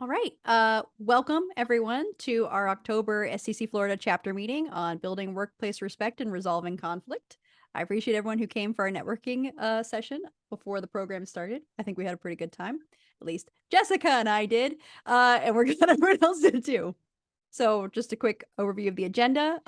All right. Welcome everyone to our October STC Florida chapter meeting on building workplace respect and resolving conflict. I appreciate everyone who came for our networking session before the program started. I think we had a pretty good time. At least Jessica and I did. And we're glad everyone else did too. So just a quick overview of the agenda.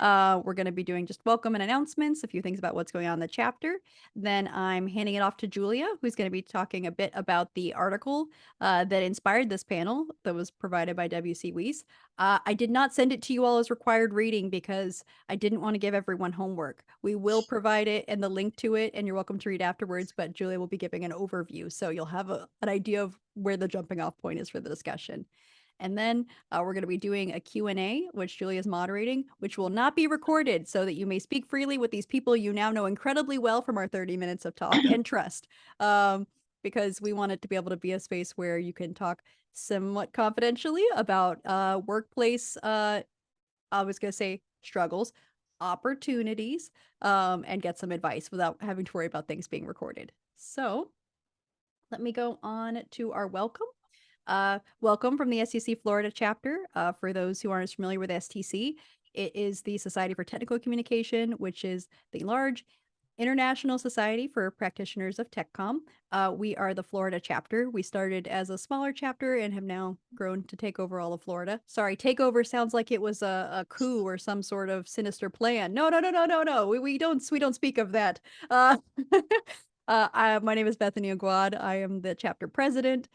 We're going to be doing just welcome and announcements, a few things about what's going on in the chapter. Then I'm handing it off to Julia, who's going to be talking a bit about the article that inspired this panel that was provided by WC Wiese. I did not send it to you all as required reading because I didn't want to give everyone homework. We will provide it and the link to it, and you're welcome to read afterwards, but Julia will be giving an overview, so you'll have an idea of where the jumping off point is for the discussion. And then we're going to be doing a Q&A, which Julia is moderating, which will not be recorded so that you may speak freely with these people you now know incredibly well from our 30 minutes of talk and trust. Because we want it to be able to be a space where you can talk somewhat confidentially about workplace, I was going to say struggles, opportunities, and get some advice without having to worry about things being recorded. So let me go on to our welcome. Welcome from the STC Florida chapter. For those who aren't as familiar with STC, it is the Society for Technical Communication, which is the large international society for practitioners of TechCom. We are the Florida chapter. We started as a smaller chapter and have now grown to take over all of Florida. Sorry, takeover sounds like it was a coup or some sort of sinister plan. No. We don't speak of that. My name is Bethany Aguad. I am the chapter president.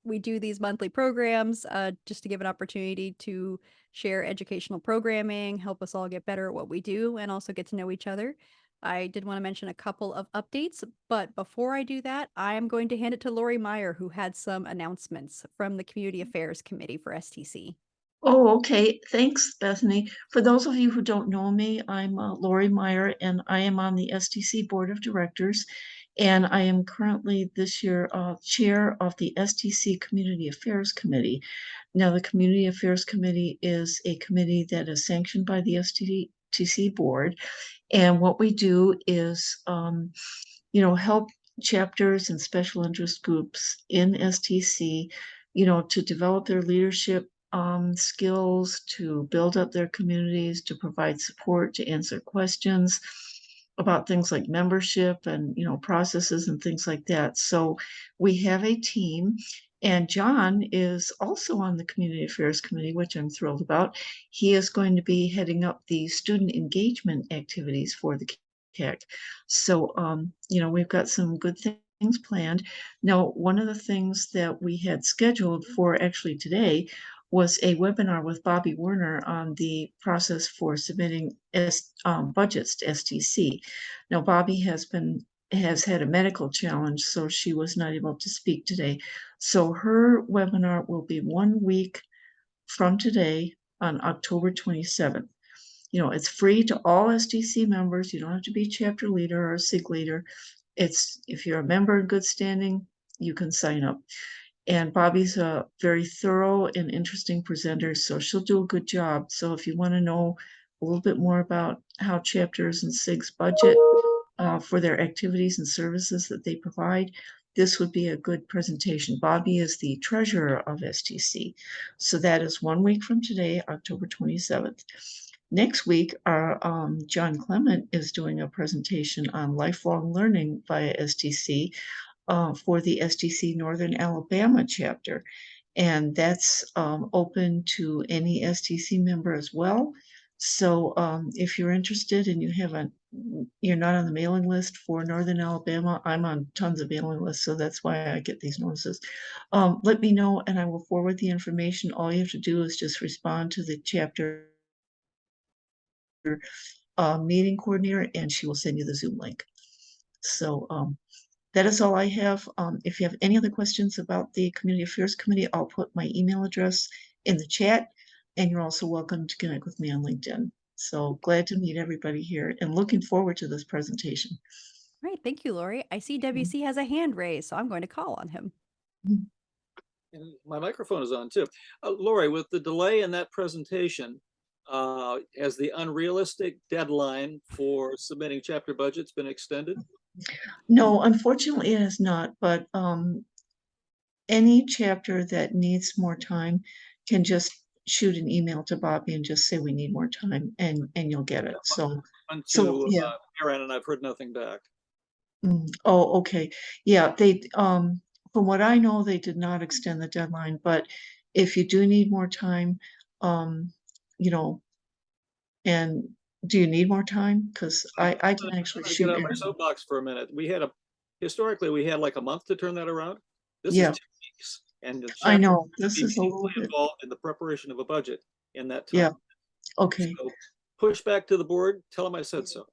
We do these monthly programs just to give an opportunity to share educational programming, help us all get better at what we do, and also get to know each other. I did want to mention a couple of updates, but before I do that, I am going to hand it to Lori Meyer, who had some announcements from the Community Affairs Committee for STC. Oh, okay. Thanks, Bethany. For those of you who don't know me, I'm Lori Meyer, and I am on the STC Board of Directors, and I am currently this year chair of the STC Community Affairs Committee. Now, the Community Affairs Committee is a committee that is sanctioned by the STC Board, and what we do is, help chapters and special interest groups in STC, to develop their leadership skills, to build up their communities, to provide support, to answer questions about things like membership and processes and things like that. So we have a team, and John is also on the Community Affairs Committee, which I'm thrilled about. He is going to be heading up the student engagement activities for the CAC. So we've got some good things planned. Now, one of the things that we had scheduled for actually today was a webinar with Bobby Werner on the process for submitting budgets to STC. Now, Bobby has had a medical challenge, so she was not able to speak today. So her webinar will be 1 week from today on October 27th. It's free to all STC members. You don't have to be a chapter leader or a SIG leader. If you're a member in good standing, you can sign up. And Bobby's a very thorough and interesting presenter, so she'll do a good job. So if you want to know a little bit more about how chapters and SIGs budget for their activities and services that they provide, this would be a good presentation. Bobby is the treasurer of STC. So that is 1 week from today, October 27th. Next week, our John Clement is doing a presentation on lifelong learning via STC for the STC Northern Alabama chapter. And that's open to any STC member as well. So if you're interested and you're not on the mailing list for Northern Alabama, I'm on tons of mailing lists, so that's why I get these notices. Let me know and I will forward the information. All you have to do is just respond to the chapter meeting coordinator and she will send you the Zoom link. So that is all I have. If you have any other questions about the Community Affairs Committee, I'll put my email address in the chat, and you're also welcome to connect with me on LinkedIn. So glad to meet everybody here and looking forward to this presentation. All right, thank you, Lori. I see WC has a hand raised, so I'm going to call on him. And my microphone is on too. Lori, with the delay in that presentation, has the unrealistic deadline for submitting chapter budgets been extended? No, unfortunately it has not, but any chapter that needs more time can just shoot an email to Bobby and just say we need more time, and you'll get it. So Went so to yeah. Aaron, and I've heard nothing back. Oh, okay. Yeah, they from what I know, they did not extend the deadline, but if you do need more time, um, you know, and do you need more time? Because I can actually I'm gonna get shoot on you. my soapbox for a minute. Historically, we had like a month to turn that around. This is Yeah, 2 weeks, and the I chapter know. is This be is a little meaningfully bit. involved in the preparation of a budget in that Yeah, time. okay. So push back to the board, tell them I said so.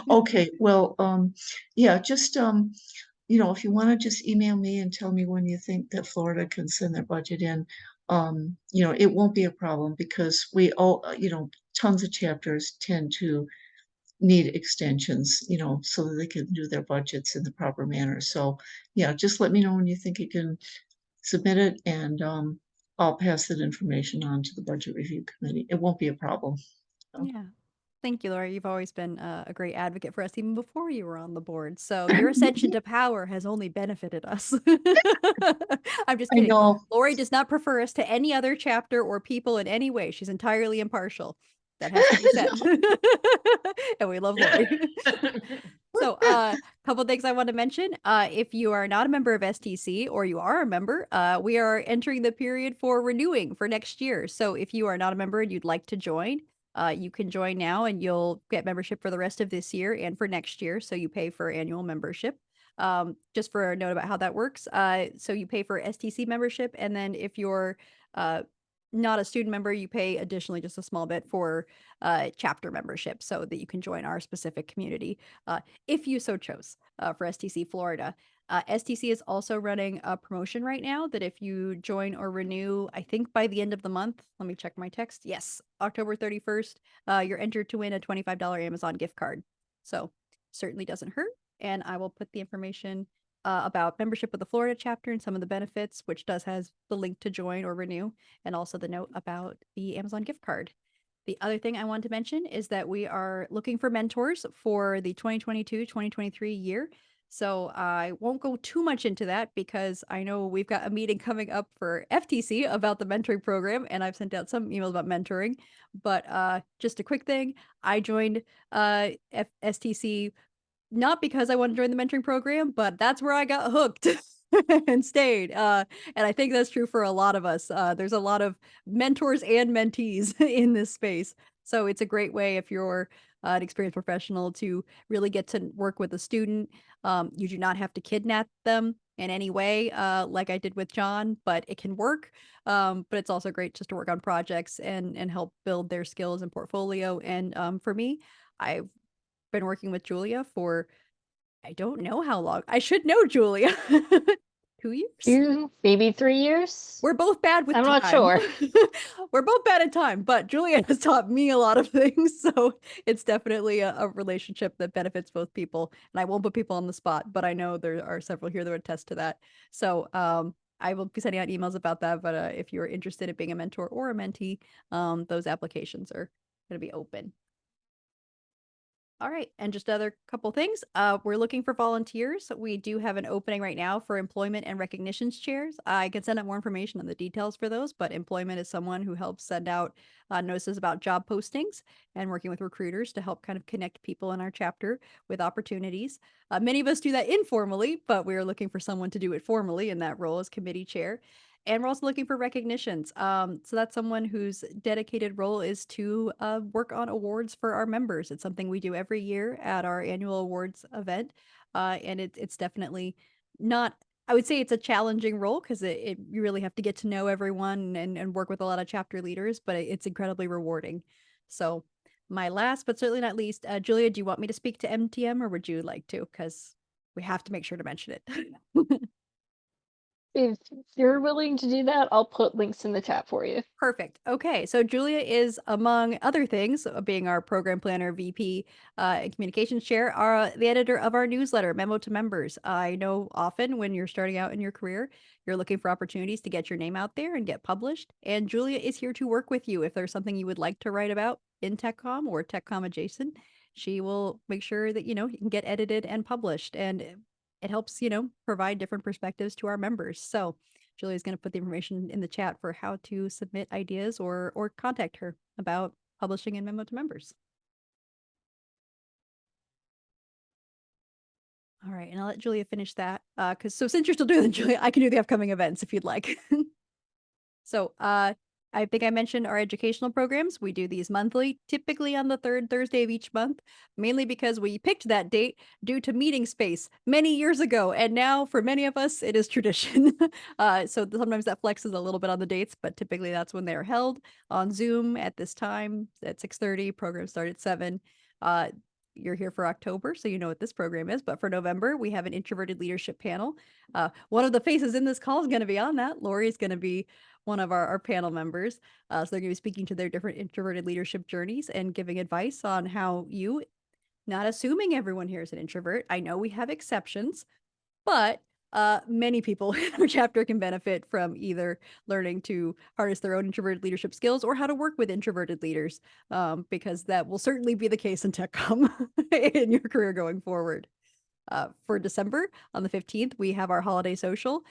Okay, well, yeah, just if you want to just email me and tell me when you think that Florida can send their budget in, it won't be a problem because we all, tons of chapters tend to need extensions, so that they can do their budgets in the proper manner. So, yeah, just let me know when you think you can submit it, and I'll pass that information on to the Budget Review Committee. It won't be a problem. So. Yeah. Thank you, Laura. You've always been a great advocate for us even before you were on the board. So your ascension to power has only benefited us. I'm just I kidding. know. Lori does not prefer us to any other chapter or people in any way. She's entirely impartial. That has to be said. And we love Lori. So, couple things I want to mention. If you are not a member of STC or you are a member, we are entering the period for renewing for next year. So, if you are not a member and you'd like to join, you can join now and you'll get membership for the rest of this year and for next year. So, you pay for annual membership. Just for a note about how that works. So, you pay for STC membership, and then if you're not a student member, you pay additionally just a small bit for chapter membership so that you can join our specific community if you so chose for STC Florida. STC is also running a promotion right now that if you join or renew, I think by the end of the month, let me check my text. Yes, October 31st, you're entered to win a $25 Amazon gift card. So certainly doesn't hurt. And I will put the information about membership with the Florida chapter and some of the benefits, which has the link to join or renew, and also the note about the Amazon gift card. The other thing I want to mention is that we are looking for mentors for the 2022-2023 year. So I won't go too much into that because I know we've got a meeting coming up for FTC about the mentoring program, and I've sent out some emails about mentoring. But just a quick thing, I joined STC not because I want to join the mentoring program, but that's where I got hooked and stayed. And I think that's true for a lot of us. There's a lot of mentors and mentees in this space. So it's a great way if you're an experienced professional to really get to work with a student. You do not have to kidnap them in any way, like I did with John, but it can work. But it's also great just to work on projects and help build their skills and portfolio. And for me, I've been working with Julia for I don't know how long. I should know Julia. 2 years? Maybe 3 years. We're both bad with I'm time. not sure. We're both bad at time, but Julia has taught me a lot of things, so it's definitely a relationship that benefits both people. And I won't put people on the spot, but I know there are several here that would attest to that. So I will be sending out emails about that. But if you're interested in being a mentor or a mentee, those applications are going to be open. All right, and just other couple things. We're looking for volunteers. We do have an opening right now for employment and recognitions chairs. I can send out more information on the details for those, but employment is someone who helps send out notices about job postings and working with recruiters to help kind of connect people in our chapter with opportunities. Many of us do that informally, but we are looking for someone to do it formally in that role as committee chair. And we're also looking for recognitions. So that's someone whose dedicated role is to work on awards for our members. It's something we do every year at our annual awards event. And it's definitely not, I would say it's a challenging role because you really have to get to know everyone and work with a lot of chapter leaders, but it's incredibly rewarding. So my last, but certainly not least, Julia, do you want me to speak to MTM or would you like to? Because we have to make sure to mention it. If you're willing to do that, I'll put links in the chat for you. Perfect. Okay, so Julia is, among other things, being our program planner, VP, and communications chair, the editor of our newsletter, Memo to Members. I know often when you're starting out in your career, you're looking for opportunities to get your name out there and get published. And Julia is here to work with you if there's something you would like to write about in TechCom or TechCom adjacent. She will make sure that you can get edited and published. And it helps, provide different perspectives to our members. So Julia's going to put the information in the chat for how to submit ideas or contact her about publishing in memo to members. All right, and I'll let Julia finish that. So since you're still doing it, Julia, I can do the upcoming events if you'd like. So I think I mentioned our educational programs. We do these monthly, typically on the third Thursday of each month, mainly because we picked that date due to meeting space many years ago. And now for many of us, it is tradition. So sometimes that flexes a little bit on the dates, but typically that's when they are held on Zoom at this time at 6:30. Programs start at 7. You're here for October, so you know what this program is. But for November, we have an introverted leadership panel. One of the faces in this call is going to be on that. Lori's going to be one of our panel members. So they're going to be speaking to their different introverted leadership journeys and giving advice on how you, not assuming everyone here is an introvert. I know we have exceptions, but many people in our chapter can benefit from either learning to harness their own introverted leadership skills or how to work with introverted leaders, because that will certainly be the case in TechCom in your career going forward. For December, on the 15th, we have our holiday social.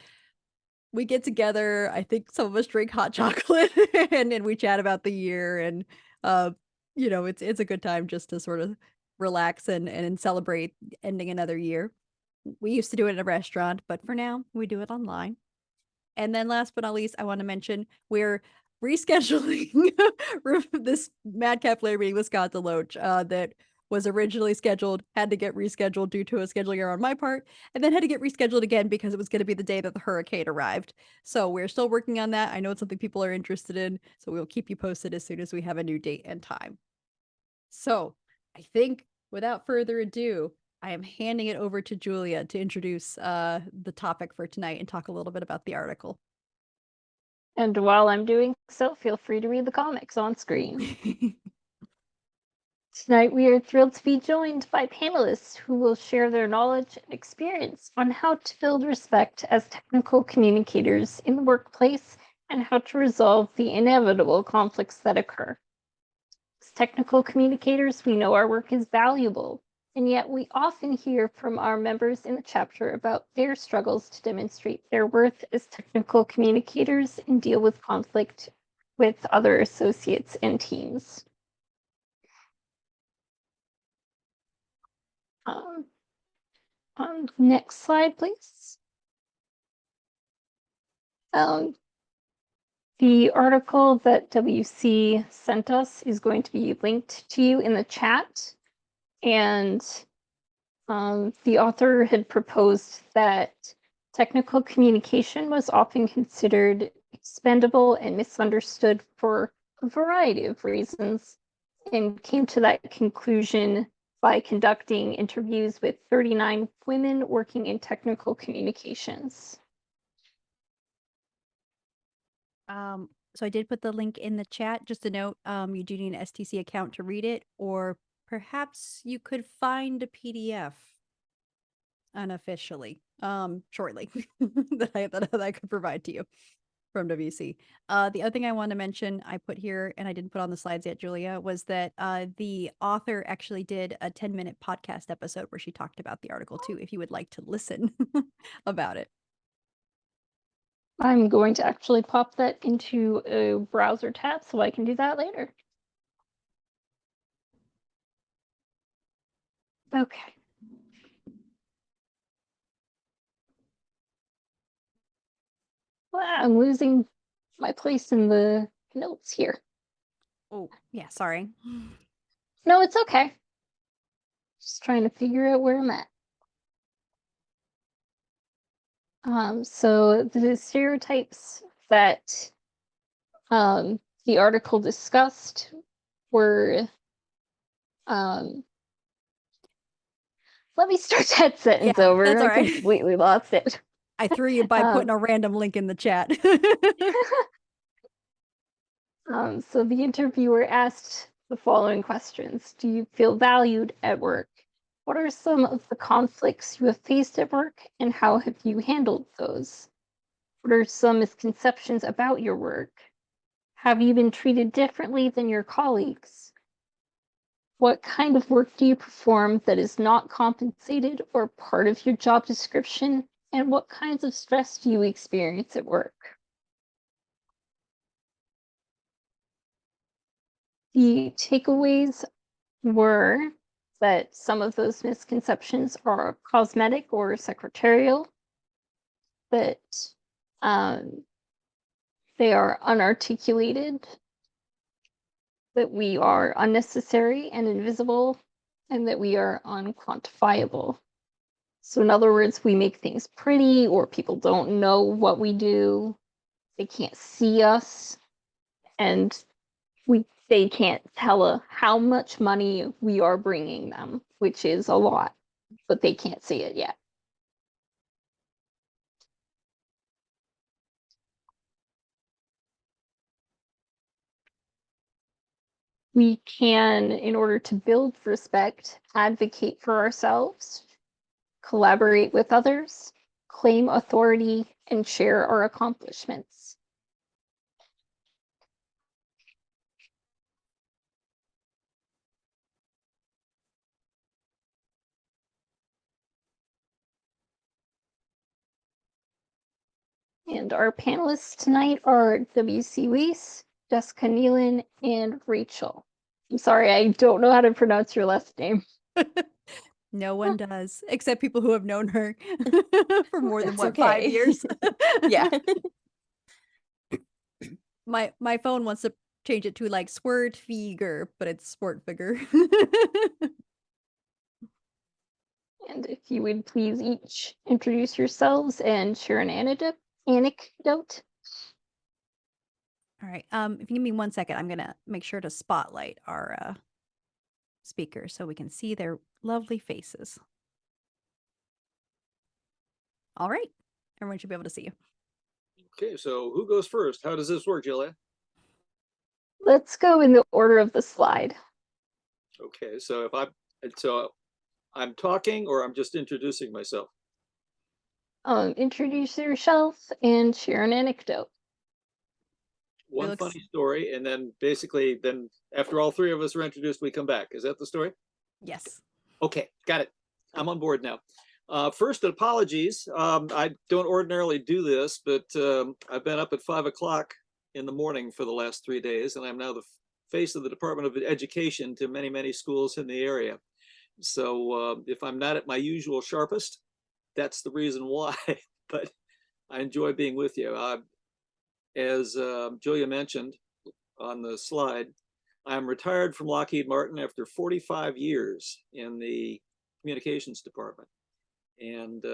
We get together, I think some of us drink hot chocolate and we chat about the year, and it's a good time just to sort of relax and celebrate ending another year. We used to do it in a restaurant, but for now we do it online. And then last but not least, I want to mention we're rescheduling this Madcap Labor meeting with Scott Deloach that was originally scheduled, had to get rescheduled due to a scheduling error on my part, and then had to get rescheduled again because it was going to be the day that the hurricane arrived. So we're still working on that. I know it's something people are interested in, so we'll keep you posted as soon as we have a new date and time. So I think without further ado, I am handing it over to Julia to introduce the topic for tonight and talk a little bit about the article. And while I'm doing so, feel free to read the comics on screen. Tonight, we are thrilled to be joined by panelists who will share their knowledge and experience on how to build respect as technical communicators in the workplace and how to resolve the inevitable conflicts that occur. As technical communicators, we know our work is valuable, and yet we often hear from our members in the chapter about their struggles to demonstrate their worth as technical communicators and deal with conflict with other associates and teams. Next slide, please. The article that WC sent us is going to be linked to you in the chat. And the author had proposed that technical communication was often considered expendable and misunderstood for a variety of reasons, and came to that conclusion by conducting interviews with 39 women working in technical communications. So I did put the link in the chat. Just a note, you do need an STC account to read it, or perhaps you could find a PDF unofficially shortly that I could provide to you from WC. The other thing I wanted to mention, I put here, and I didn't put on the slides yet, Julia, was that the author actually did a 10-minute podcast episode where she talked about the article too, if you would like to listen about it. I'm going to actually pop that into a browser tab so I can do that later. Okay. Well, I'm losing my place in the notes here. Oh, yeah, sorry. No, it's okay. Just trying to figure out where I'm at. So the stereotypes that the article discussed were, let me start that sentence over. That's all I right. completely lost it. I threw you by putting a random link in the chat. So the interviewer asked the following questions. Do you feel valued at work? What are some of the conflicts you have faced at work, and how have you handled those? What are some misconceptions about your work? Have you been treated differently than your colleagues? What kind of work do you perform that is not compensated or part of your job description? And what kinds of stress do you experience at work? The takeaways were that some of those misconceptions are cosmetic or secretarial, that they are unarticulated, that we are unnecessary and invisible, and that we are unquantifiable. So in other words, we make things pretty, or people don't know what we do. They can't see us, and they can't tell how much money we are bringing them, which is a lot, but they can't see it yet. We can, in order to build respect, advocate for ourselves, collaborate with others, claim authority, and share our accomplishments. And our panelists tonight are W.C. Wiese, Jessica Nealon, and Rachel. I'm sorry, I don't know how to pronounce your last name. No one does, except people who have known her for more than That's 5 okay. years. Yeah. My phone wants to change it to like Swordfeger, but it's Sportfigure. And if you would please each introduce yourselves and share an anecdote. All right. If you give me 1 second, I'm gonna make sure to spotlight our speakers so we can see their lovely faces. All right. Everyone should be able to see you. Okay, so who goes first? How does this work, Julia? Let's go in the order of the slide. Okay, so I'm talking or I'm just introducing myself. Introduce yourself and share an anecdote. One looks- funny story, and then basically, then after all three of us are introduced, we come back. Is that the story? Yes. Okay, got it. I'm on board now. First, apologies. I don't ordinarily do this, but I've been up at 5 o'clock in the morning for the last 3 days, and I'm now the face of the Department of Education to many, many schools in the area. So if I'm not at my usual sharpest, that's the reason why. But I enjoy being with you. As Julia mentioned on the slide, I'm retired from Lockheed Martin after 45 years in the communications department. And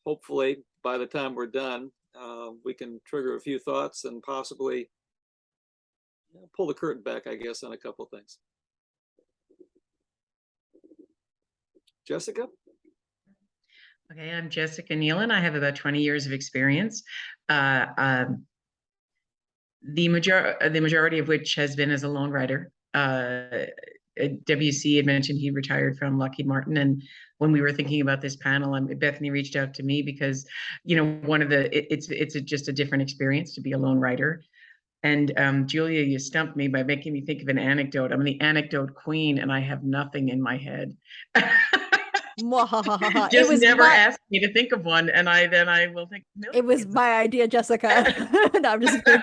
hopefully by the time we're done, we can trigger a few thoughts and possibly pull the curtain back, I guess, on a couple of things. Jessica? Okay, I'm Jessica Nealon. I have about 20 years of experience. The majority of which has been as a lone writer. WC had mentioned he retired from Lockheed Martin, and when we were thinking about this panel, Bethany reached out to me because, you know, it's just a different experience to be a lone writer. And Julia, you stumped me by making me think of an anecdote. I'm the anecdote queen, and I have nothing in my head. Just never ask me to think of one, and then I will think. It was my idea, Jessica. No, I'm just kidding.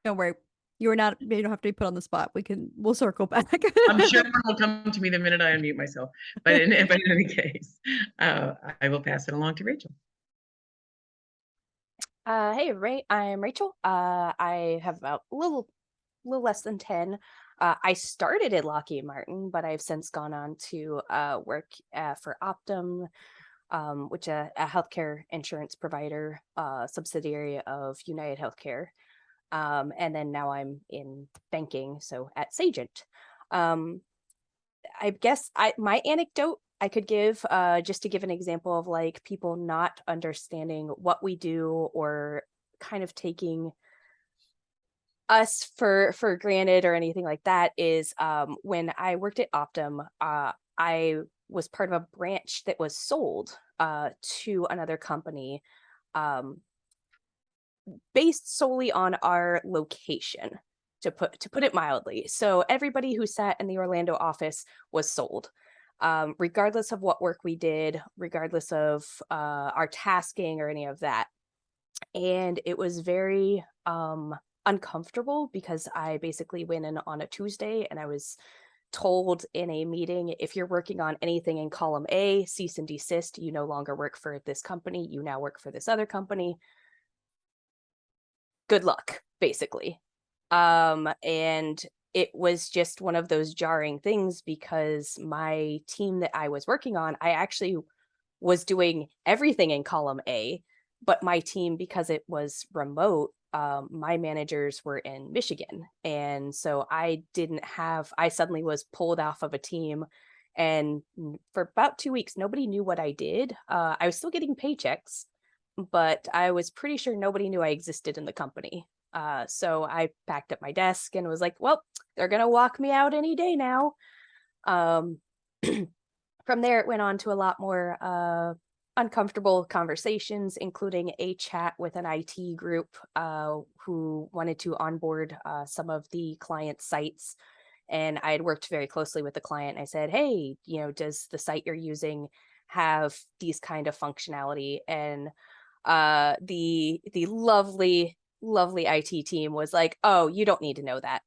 Don't worry. You don't have to be put on the spot. We'll circle back. I'm sure it will come to me the minute I unmute myself. But in any case, I will pass it along to Rachel. Hey, Ray, I'm Rachel. I have about a little less than 10. I started at Lockheed Martin, but I've since gone on to work for Optum, which is a healthcare insurance provider, subsidiary of United Healthcare. And then now I'm in banking, so at Sagent. I guess my anecdote I could give, just to give an example of like people not understanding what we do or kind of taking us for granted or anything like that, is when I worked at Optum, I was part of a branch that was sold to another company, based solely on our location. to put it mildly. So everybody who sat in the Orlando office was sold, regardless of what work we did, regardless of our tasking or any of that. And it was very uncomfortable because I basically went in on a Tuesday and I was told in a meeting, if you're working on anything in column A, cease and desist, you no longer work for this company, you now work for this other company. Good luck, basically. And it was just one of those jarring things because my team that I was working on, I actually was doing everything in column A, but my team, because it was remote, my managers were in Michigan. And so I suddenly was pulled off of a team. And for about 2 weeks, nobody knew what I did. I was still getting paychecks, but I was pretty sure nobody knew I existed in the company. So I packed up my desk and was like, well, they're going to walk me out any day now. From there, it went on to a lot more uncomfortable conversations, including a chat with an IT group who wanted to onboard some of the client sites. And I had worked very closely with the client. I said, hey, does the site you're using have these kind of functionality? And the lovely IT team was like, oh, you don't need to know that.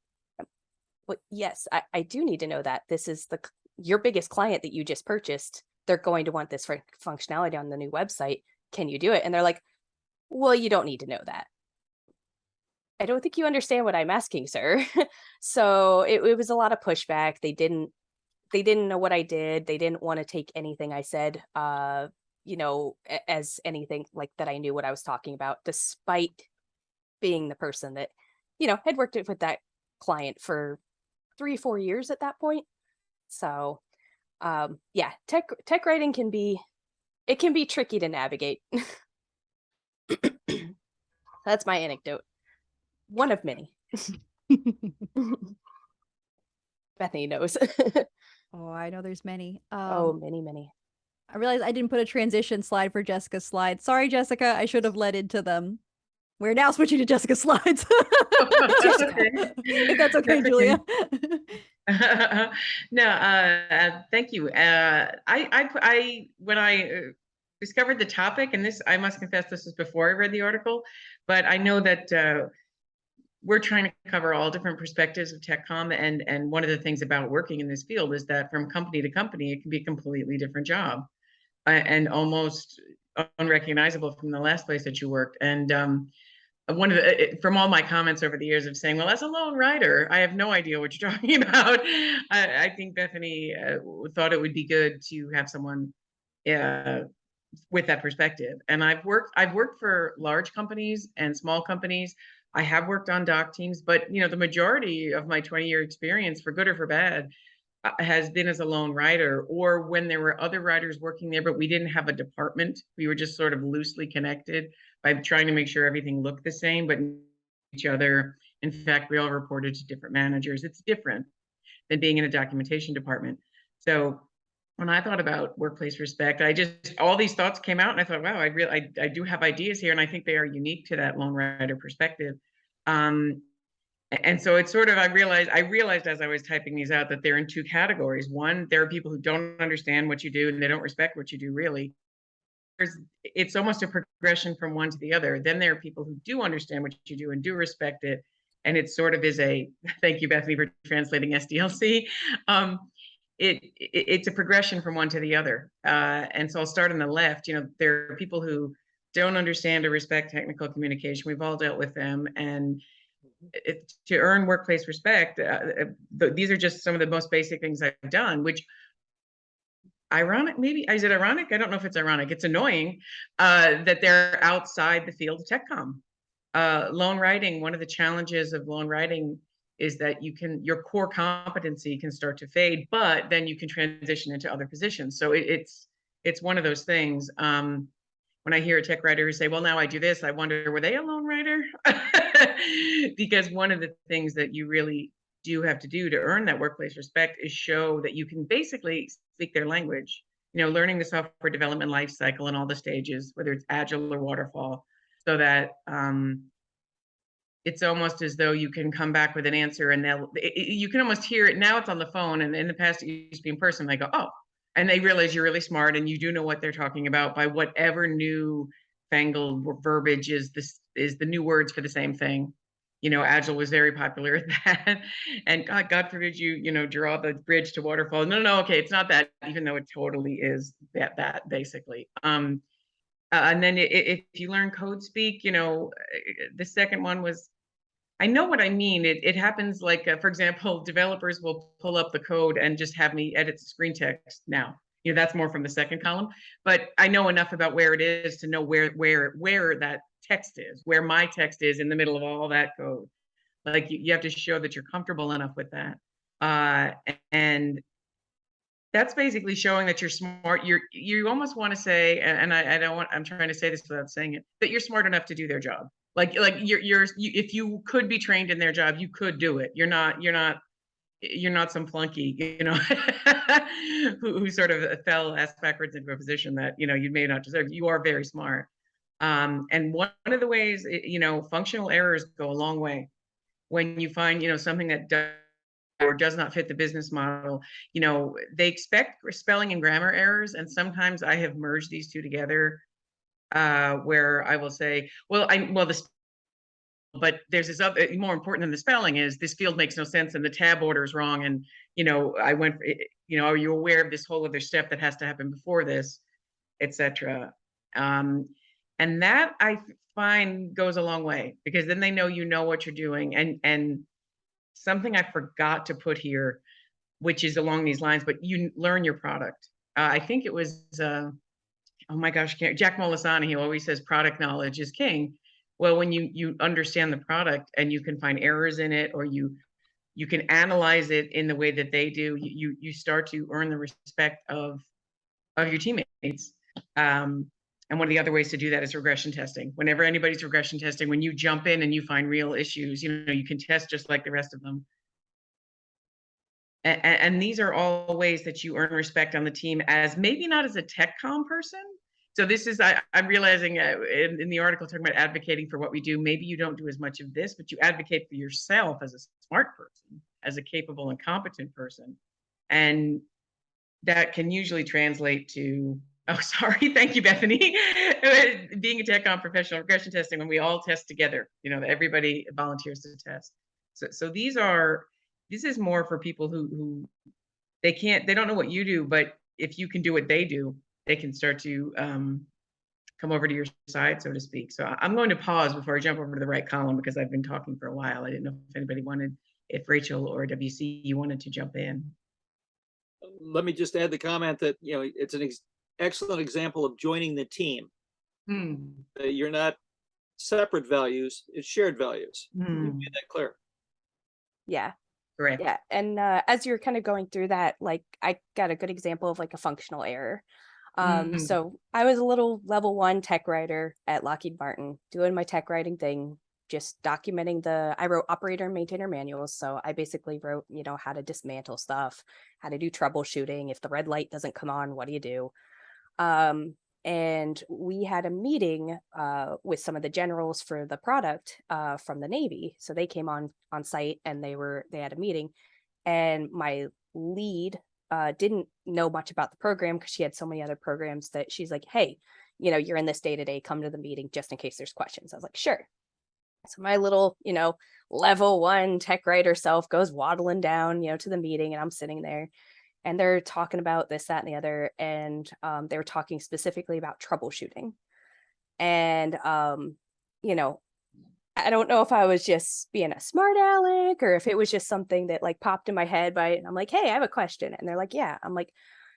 But yes, I do need to know that. This is your biggest client that you just purchased. They're going to want this functionality on the new website. Can you do it? And they're like, well, you don't need to know that. I don't think you understand what I'm asking, sir. So it was a lot of pushback. They didn't know what I did. They didn't want to take anything I said, as anything like that I knew what I was talking about, despite being the person that, had worked with that client for 3-4 years at that point. So yeah, tech writing can be tricky to navigate. That's my anecdote. One of many. Bethany knows. Oh, I know there's many. Many. I realized I didn't put a transition slide for Jessica's slide. Sorry, Jessica. I should have led into them. We're now switching to Jessica's slides. Okay. If that's okay, Julia. No, thank you. I when I discovered the topic, and this, I must confess, this was before I read the article, but I know that we're trying to cover all different perspectives of tech comm, and one of the things about working in this field is that from company to company, it can be a completely different job, and almost unrecognizable from the last place that you worked. And one of the, from all my comments over the years of saying, well, as a lone writer, I have no idea what you're talking about. I think Bethany thought it would be good to have someone with that perspective. And I've worked for large companies and small companies. I have worked on doc teams, but the majority of my 20-year experience, for good or for bad, has been as a lone writer, or when there were other writers working there, but we didn't have a department. We were just sort of loosely connected by trying to make sure everything looked the same, but each other. In fact, we all reported to different managers. It's different than being in a documentation department. So when I thought about workplace respect, all these thoughts came out, and I thought, wow, I do have ideas here, and I think they are unique to that lone writer perspective. And so it's sort of, I realized as I was typing these out that they're in two categories. One, there are people who don't understand what you do and they don't respect what you do, really. It's almost a progression from one to the other. Then there are people who do understand what you do and do respect it. And it sort of is thank you, Bethany, for translating SDLC. It's a progression from one to the other. And so I'll start on the left. There are people who don't understand or respect technical communication. We've all dealt with them. And to earn workplace respect, these are just some of the most basic things I've done, which ironic, maybe, is it ironic? I don't know if it's ironic. It's annoying that they're outside the field of tech comm. Loan writing, one of the challenges of loan writing is that your core competency can start to fade, but then you can transition into other positions. So it's one of those things. When I hear a tech writer say, well, now I do this, I wonder, were they a lone writer? Because one of the things that you really do have to do to earn that workplace respect is show that you can basically speak their language. Learning the software development life cycle and all the stages, whether it's agile or waterfall, so that it's almost as though you can come back with an answer and you can almost hear it. Now it's on the phone, and in the past it used to be in person. They go, oh, and they realize you're really smart and you do know what they're talking about by whatever new fangled verbiage is the new words for the same thing. Agile was very popular at that. And God forbid you draw the bridge to waterfall. No, okay, it's not that, even though it totally is that basically. And then if you learn code speak, the second one was, I know what I mean. It happens like, for example, developers will pull up the code and just have me edit the screen text now. That's more from the second column, but I know enough about where it is to know where that text is, where my text is in the middle of all that code. Like you have to show that you're comfortable enough with that. And that's basically showing that you're smart. You almost want to say, and I'm trying to say this without saying it, that you're smart enough to do their job. Like if you could be trained in their job, you could do it. You're not some flunky, who sort of fell ass backwards into a position that, you may not deserve. You are very smart. And one of the ways, functional errors go a long way. When you find, something that does not fit the business model, they expect spelling and grammar errors. And sometimes I have merged these two together, where I will say, but there's this other, more important than the spelling is this field makes no sense and the tab order is wrong. And, are you aware of this whole other step that has to happen before this, etc. And that I find goes a long way, because then they know what you're doing. And something I forgot to put here, which is along these lines, but you learn your product. I think it was, oh my gosh, Jack Molisani, he always says product knowledge is king. Well, when you understand the product and you can find errors in it, or you can analyze it in the way that they do, you start to earn the respect of your teammates. And one of the other ways to do that is regression testing. Whenever anybody's regression testing, when you jump in and you find real issues, you can test just like the rest of them. And these are all ways that you earn respect on the team, as maybe not as a tech comm person. So this is, I'm realizing in the article talking about advocating for what we do, maybe you don't do as much of this, but you advocate for yourself as a smart person, as a capable and competent person. And that can usually translate to, oh, sorry, thank you, Bethany. Being a tech comm professional, regression testing, when we all test together, everybody volunteers to test. So this is more for people who they don't know what you do, but if you can do what they do, they can start to come over to your side, so to speak. So I'm going to pause before I jump over to the right column, because I've been talking for a while. I didn't know if anybody if Rachel or WC, you wanted to jump in. Let me just add the comment that, it's an excellent example of joining the team. You're not separate values, it's shared values. You made that clear. Yeah. Correct. Yeah. And as you're kind of going through that, like, I got a good example of like a functional error. So I was a little level 1 tech writer at Lockheed Martin, doing my tech writing thing, just documenting I wrote operator and maintainer manuals. So I basically wrote, how to dismantle stuff, how to do troubleshooting. If the red light doesn't come on, what do you do? And we had a meeting with some of the generals for the product from the Navy. So they came on site and they had a meeting, and my lead didn't know much about the program because she had so many other programs that she's like, hey, you're in this day-to-day, come to the meeting just in case there's questions. I was like, sure. So my little, level 1 tech writer self goes waddling down, to the meeting, and I'm sitting there. And they're talking about this, that, and the other. And they were talking specifically about troubleshooting. And, I don't know if I was just being a smart aleck or if it was just something that like popped in my head. And I'm like, hey, I have a question. And they're like, yeah. I'm like,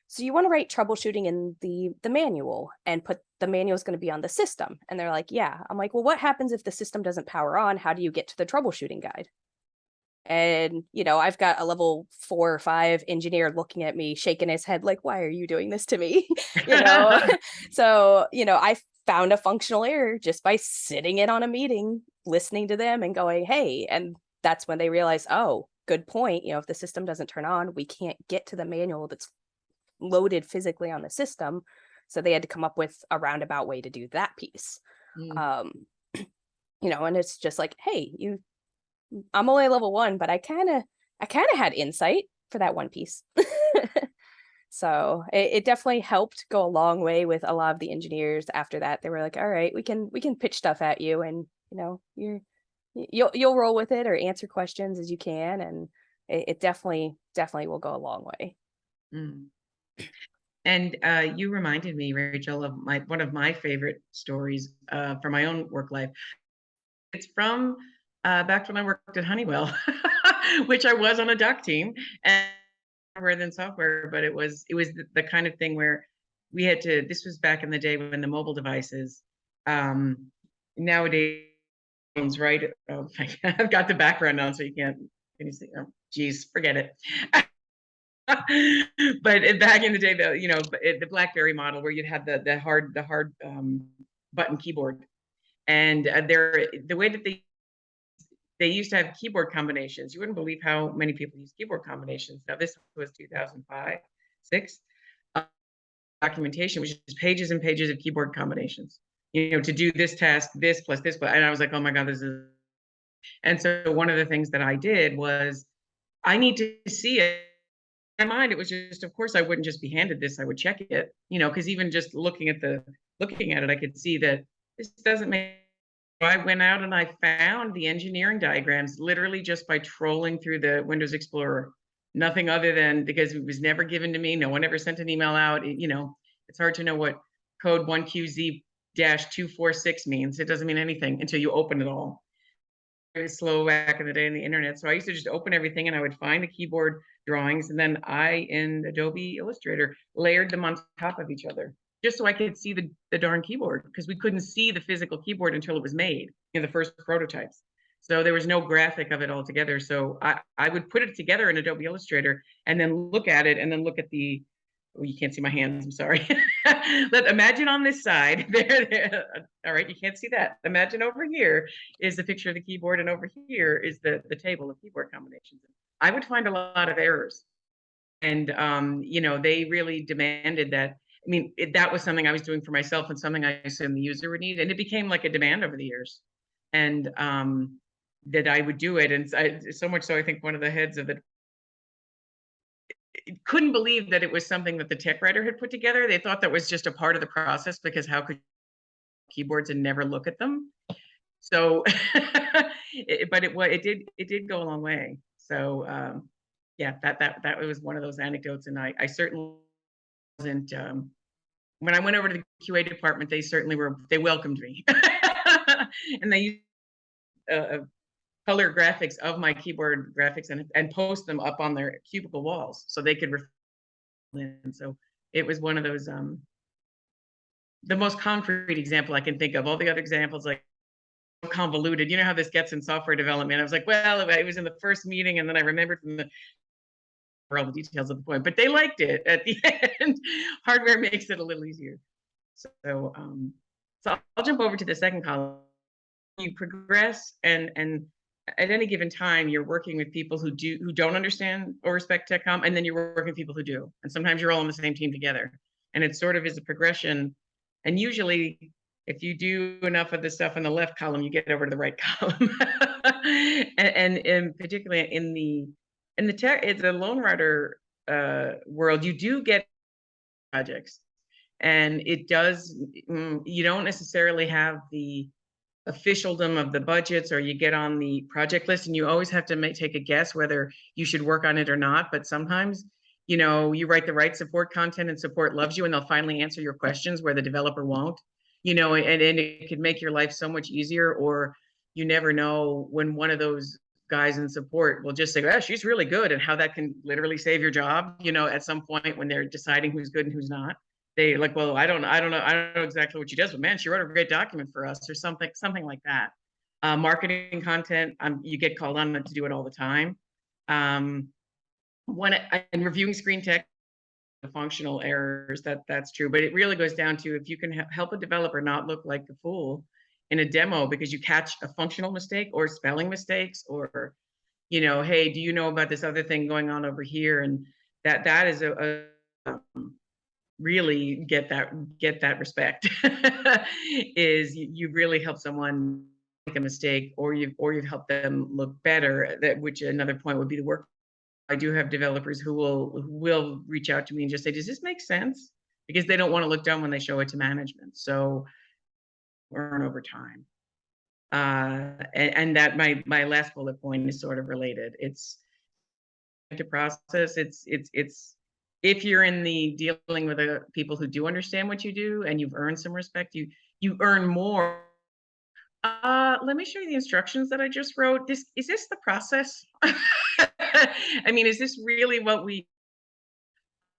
so you want to write troubleshooting in the manual and put the manual is going to be on the system? And they're like, yeah. I'm like, well, what happens if the system doesn't power on? How do you get to the troubleshooting guide? And, I've got a level 4 or 5 engineer looking at me, shaking his head like, why are you doing this to me? So, I found a functional error just by sitting in on a meeting, listening to them and going, hey, and that's when they realize, oh, good point. If the system doesn't turn on, we can't get to the manual that's loaded physically on the system. So they had to come up with a roundabout way to do that piece. and it's just like, hey, I'm only level 1, but I kind of had insight for that one piece. So it definitely helped go a long way with a lot of the engineers. After that, they were like, all right, we can pitch stuff at you, and you'll roll with it or answer questions as you can, and it definitely will go a long way. Mm. And you reminded me, Rachel, of one of my favorite stories from my own work life. It's from back when I worked at Honeywell, which I was on a doc team, and hardware than software, but it was the kind of thing where we had to. This was back in the day when the mobile devices, nowadays, right? Oh, I've got the background on, so you can't. Can you see? Oh, geez, forget it. But back in the day, the BlackBerry model where you'd have the hard button keyboard, and the way that they used to have keyboard combinations. You wouldn't believe how many people use keyboard combinations. Now this was 2005, 6 documentation, which is pages and pages of keyboard combinations. To do this task, this plus this, and I was like, oh my god, this is. And so one of the things that I did was, I need to see it. In my mind, it was just, of course, I wouldn't just be handed this. I would check it, because even just looking at it, I could see that this doesn't make. I went out and I found the engineering diagrams literally just by trolling through the Windows Explorer. Nothing other than, because it was never given to me. No one ever sent an email out. It's hard to know what code 1QZ-246 means. It doesn't mean anything until you open it all. Very slow back in the day in the internet. So I used to just open everything and I would find the keyboard drawings, and then I, in Adobe Illustrator, layered them on top of each other, just so I could see the darn keyboard, because we couldn't see the physical keyboard until it was made in the first prototypes. So there was no graphic of it all together. So I would put it together in Adobe Illustrator and then look at it, and then look at the, oh, you can't see my hands, I'm sorry. Imagine on this side, there. All right, you can't see that. Imagine over here is the picture of the keyboard, and over here is the table of keyboard combinations. I would find a lot of errors. And, they really demanded that. I mean, that was something I was doing for myself and something I assumed the user would need. And it became like a demand over the years. And that I would do it. And so much so, I think one of the heads of it couldn't believe that it was something that the tech writer had put together. They thought that was just a part of the process, because how could keyboards and never look at them? So, but it did go a long way. So, yeah, that was one of those anecdotes. And I certainly wasn't, when I went over to the QA department, they welcomed me. And they used color graphics of my keyboard graphics and post them up on their cubicle walls so they could refer. And so it was one of those, the most concrete example I can think of. All the other examples, like, convoluted. You know how this gets in software development. I was like, well, it was in the first meeting, and then I remembered from all the details of the point, but they liked it at the end. Hardware makes it a little easier. So I'll jump over to the second column. You progress, and at any given time, you're working with people who don't understand or respect TechCom, and then you're working with people who do. And sometimes you're all on the same team together. And it sort of is a progression. And usually, if you do enough of the stuff in the left column, you get over to the right column. and particularly in the tech, it's a lone writer world, you do get projects, and it does. You don't necessarily have the officialdom of the budgets, or you get on the project list, and you always have to take a guess whether you should work on it or not. But sometimes, you write the right support content, and support loves you, and they'll finally answer your questions where the developer won't. And it could make your life so much easier. Or you never know when one of those guys in support will just say, oh, she's really good, and how that can literally save your job, at some point when they're deciding who's good and who's not. They like, well, I don't know exactly what she does, but man, she wrote a great document for us, or something like that. Marketing content, you get called on to do it all the time. And reviewing screen text, functional errors, that's true. But it really goes down to if you can help a developer not look like a fool in a demo because you catch a functional mistake or spelling mistakes, or, hey, do you know about this other thing going on over here? And that is really get that respect. Is you really help someone make a mistake, or you've helped them look better. That, which another point would be the work. I do have developers who will reach out to me and just say, does this make sense? Because they don't want to look dumb when they show it to management. So earn over time. And that my last bullet point is sort of related. It's to process. It's if you're in the dealing with the people who do understand what you do and you've earned some respect, you earn more. Let me show you the instructions that I just wrote. Is this the process? I mean, is this really what we,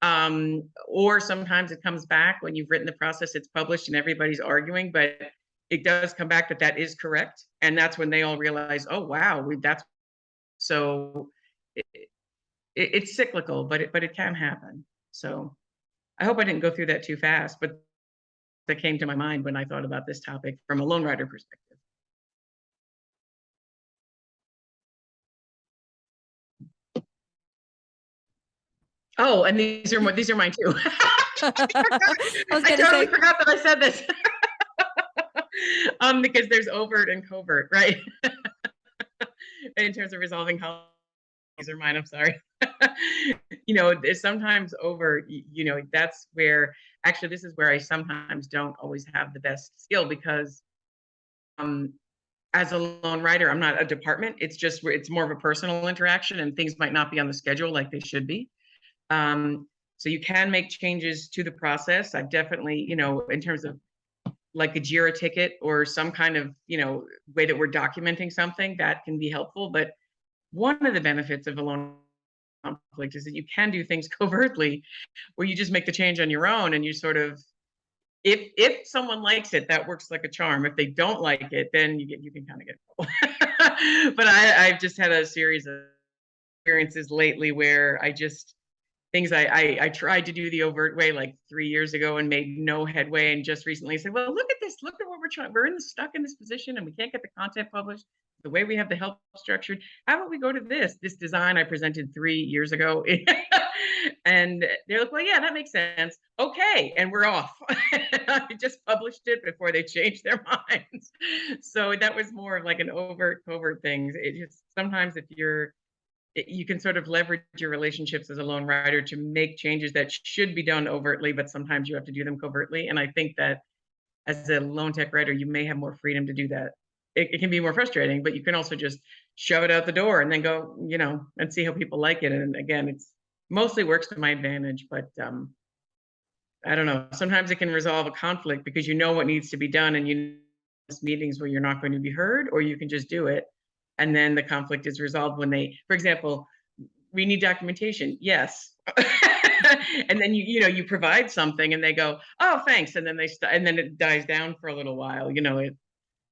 or sometimes it comes back when you've written the process, it's published and everybody's arguing, but it does come back that is correct. And that's when they all realize, oh, wow, so it's cyclical, but it can happen. So I hope I didn't go through that too fast, but that came to my mind when I thought about this topic from a lone rider perspective. Oh, and these are mine too. I totally forgot that I said this. Because there's overt and covert, right? In terms of resolving conflicts, these are mine. I'm sorry. There's sometimes overt. That's where actually this is where I sometimes don't always have the best skill, because as a lone writer, I'm not a department. It's more of a personal interaction, and things might not be on the schedule like they should be. So you can make changes to the process. I've definitely, in terms of like a JIRA ticket or some kind of, way that we're documenting something, that can be helpful. But one of the benefits of a lone conflict is that you can do things covertly, where you just make the change on your own, and you sort of, if someone likes it, that works like a charm. If they don't like it, then you can kind of get but I've just had a series of experiences lately where things I tried to do the overt way like 3 years ago and made no headway, and just recently said, well, look at this, look at what we're trying. We're stuck in this position and we can't get the content published the way we have the help structured. How about we go to this design I presented 3 years ago? And they're like, well, yeah, that makes sense. Okay, and we're off. I just published it before they changed their minds. So that was more of like an overt covert thing. It just, sometimes if you can sort of leverage your relationships as a lone writer to make changes that should be done overtly, but sometimes you have to do them covertly. And I think that as a lone tech writer, you may have more freedom to do that. It can be more frustrating, but you can also just shove it out the door and then go, and see how people like it. And again, it's mostly works to my advantage, but I don't know. Sometimes it can resolve a conflict because you know what needs to be done, and meetings where you're not going to be heard, or you can just do it. And then the conflict is resolved when for example, we need documentation. Yes. And then you provide something and they go, oh, thanks. And then and then it dies down for a little while.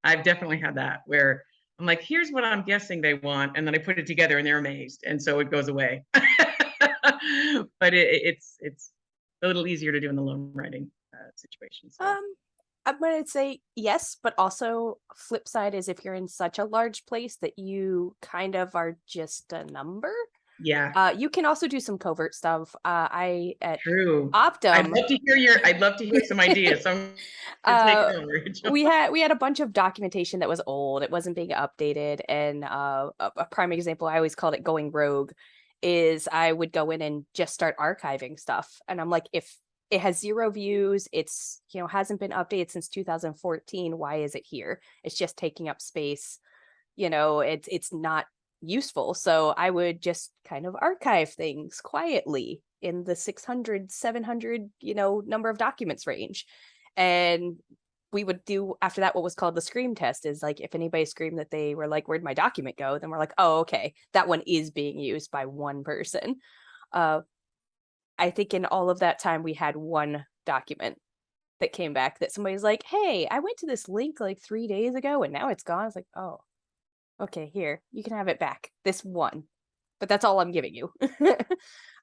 I've definitely had that where I'm like, here's what I'm guessing they want. And then I put it together and they're amazed. And so it goes away. But it's a little easier to do in the lone writing situation. So. I'm going to say yes, but also flip side is if you're in such a large place that you kind of are just a number. Yeah. You can also do some covert stuff. True. Optum. I'd love to hear some ideas. We had a bunch of documentation that was old. It wasn't being updated. And a prime example, I always called it going rogue, is I would go in and just start archiving stuff. And I'm like, if it has 0 views, it's, hasn't been updated since 2014. Why is it here? It's just taking up space. It's not useful. So I would just kind of archive things quietly in the 600, 700, number of documents range. And we would do after that what was called the scream test, is like, if anybody screamed that they were like, where'd my document go? Then we're like, oh, okay, that one is being used by one person. I think in all of that time, we had one document that came back that somebody's like, hey, I went to this link like 3 days ago and now it's gone. It's like, oh, okay, here, you can have it back. This one. But that's all I'm giving you.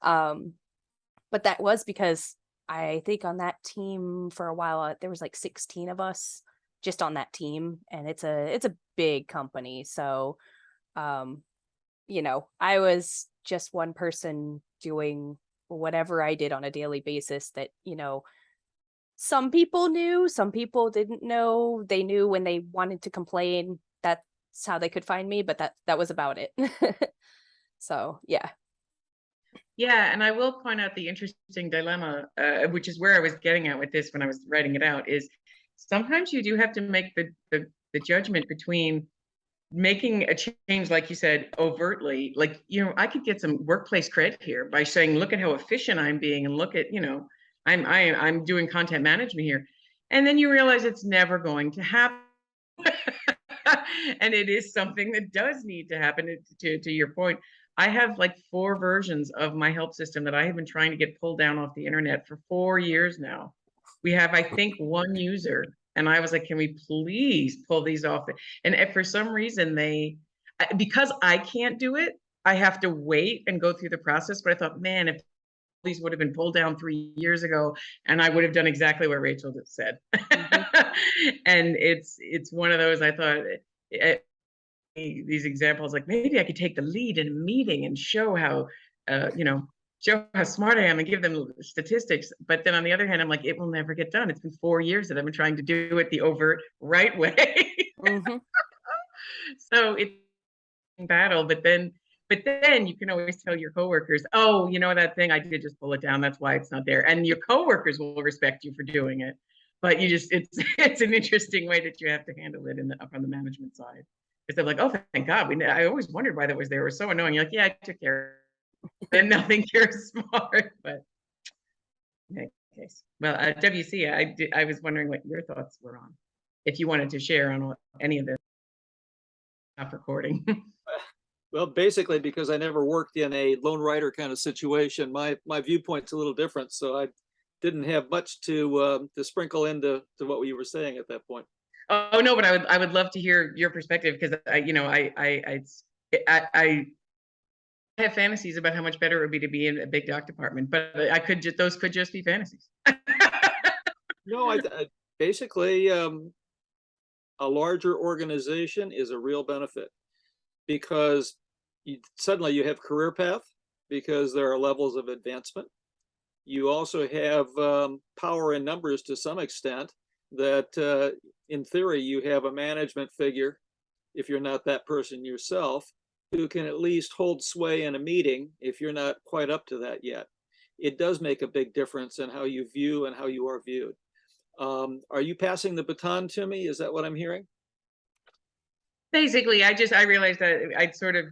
But that was because I think on that team for a while, there was like 16 of us just on that team. And it's a big company. So, I was just one person doing whatever I did on a daily basis that, some people knew, some people didn't know. They knew when they wanted to complain, that's how they could find me, but that was about it. So yeah. Yeah, and I will point out the interesting dilemma, which is where I was getting at with this when I was writing it out, is sometimes you do have to make the judgment between making a change, like you said, overtly. Like, I could get some workplace credit here by saying, look at how efficient I'm being, and look at, I'm doing content management here. And then you realize it's never going to happen. And it is something that does need to happen. To your point, I have like 4 versions of my help system that I have been trying to get pulled down off the internet for 4 years now. We have, I think, 1 user, and I was like, can we please pull these off? And if for some reason because I can't do it, I have to wait and go through the process. But I thought, man, if these would have been pulled down 3 years ago, and I would have done exactly what Rachel just said. And it's one of those, I thought, these examples, like maybe I could take the lead in a meeting and show how, show how smart I am and give them statistics. But then on the other hand, I'm like, it will never get done. It's been 4 years that I've been trying to do it the overt right way. So it's a battle, but then you can always tell your coworkers, oh, that thing, I did just pull it down. That's why it's not there. And your coworkers will respect you for doing it. But it's an interesting way that you have to handle it from the management side. Because they're like, oh, thank God. I always wondered why that was there. It was so annoying. You're like, yeah, I took care of it. And nothing you're smart. But in any case. Well, WC, I was wondering what your thoughts were on, if you wanted to share on any of this. Not recording. Well, basically, because I never worked in a lone writer kind of situation, my viewpoint's a little different. So I didn't have much to sprinkle into what you were saying at that point. Oh no, but I would love to hear your perspective, because I have fantasies about how much better it would be to be in a big doc department, but those could just be fantasies. No, I basically a larger organization is a real benefit, because suddenly you have career path, because there are levels of advancement. You also have power in numbers to some extent, that in theory you have a management figure, if you're not that person yourself, who can at least hold sway in a meeting if you're not quite up to that yet. It does make a big difference in how you view and how you are viewed. Are you passing the baton to me? Is that what I'm hearing? Basically, I realized that I'd sort of